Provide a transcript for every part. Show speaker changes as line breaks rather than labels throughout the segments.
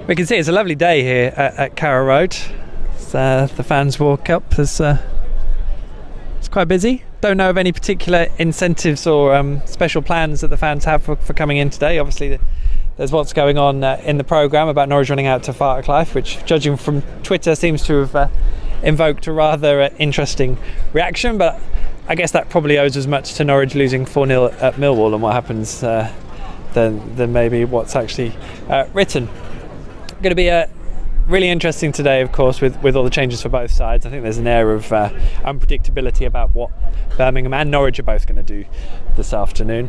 We can see it's a lovely day here at Carrow Road. The fans walk up. It's quite busy. Don't know of any particular incentives or special plans that the fans have for coming in today. Obviously, there's what's going on in the programme about Norwich running out to Fartlife, which, judging from Twitter, seems to have invoked a rather interesting reaction. But I guess that probably owes as much to Norwich losing 4-0 at Millwall and what happens than maybe what's actually written. Going to be really interesting today, of course, with all the changes for both sides. I think there's an air of unpredictability about what Birmingham and Norwich are both going to do this afternoon.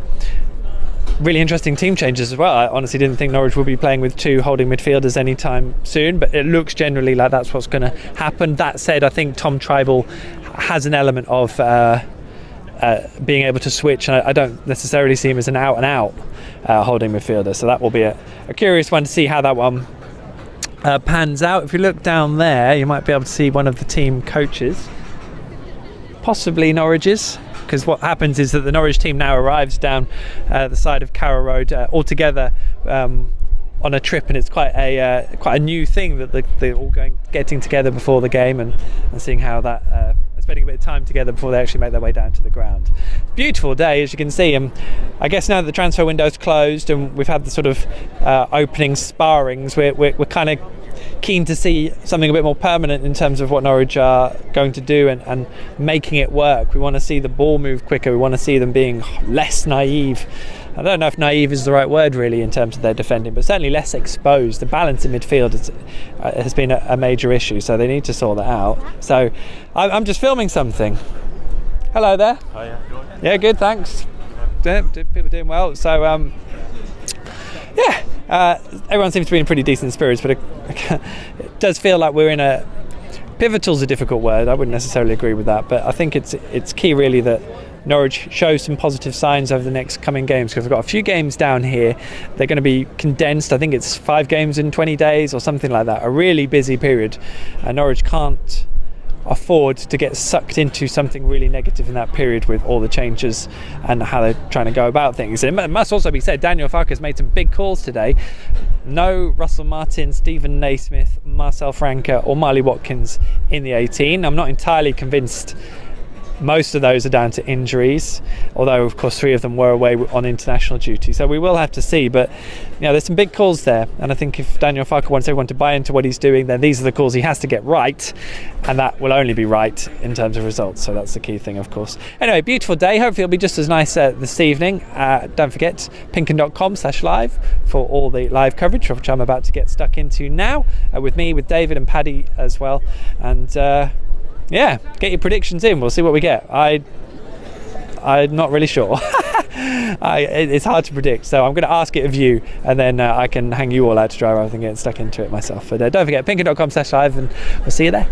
Really interesting team changes as well. I honestly didn't think Norwich would be playing with two holding midfielders anytime soon, but it looks generally like that's what's going to happen. That said, I think Tom Tribal has an element of being able to switch, and I don't necessarily see him as an out-and-out holding midfielder, so that will be a curious one to see how that one pans out. If you look down there, you might be able to see one of the team coaches, possibly Norwich's, because what happens is that the Norwich team now arrives down the side of Carrow Road all together on a trip, and it's quite a new thing that they're all getting together before the game and seeing how that spending a bit of time together before they actually make their way down to the ground. Beautiful day, as you can see, and I guess now that the transfer window's closed and we've had the sort of opening sparrings, we're kind of keen to see something a bit more permanent in terms of what Norwich are going to do and making it work. We want to see the ball move quicker. We want to see them being less naive. I don't know if naive is the right word really in terms of their defending, but certainly less exposed. The balance in midfield has been a major issue, so they need to sort that out. So I'm just filming something. Hello there.
Oh yeah.
Yeah, good, thanks. People doing well. So yeah, everyone seems to be in pretty decent spirits, but it does feel like we're in a pivotal's a difficult word. I wouldn't necessarily agree with that, but I think it's key really that Norwich shows some positive signs over the next coming games, because we've got a few games down here. They're going to be condensed. I think it's 5 games in 20 days or something like that. A really busy period, and Norwich can't afford to get sucked into something really negative in that period with all the changes and how they're trying to go about things. And it must also be said, Daniel Farke's made some big calls today. No Russell Martin, Stephen Naismith, Marcel Franke or Marley Watkins in the 18. I'm not entirely convinced most of those are down to injuries, although of course 3 of them were away on international duty, so we will have to see. But you know, there's some big calls there, and I think if Daniel Farke wants everyone to buy into what he's doing, then these are the calls he has to get right, and that will only be right in terms of results, so that's the key thing, of course. Anyway, beautiful day. Hopefully it'll be just as nice this evening. Don't forget PinkUn.com/live for all the live coverage, which I'm about to get stuck into now, with me, with David and Paddy as well. And yeah, get your predictions in. We'll see what we get. I'm not really sure. It's hard to predict, so I'm going to ask it of you, and then I can hang you all out to dry rather than getting stuck into it myself. But don't forget PinkUn.com/live, and we'll see you there.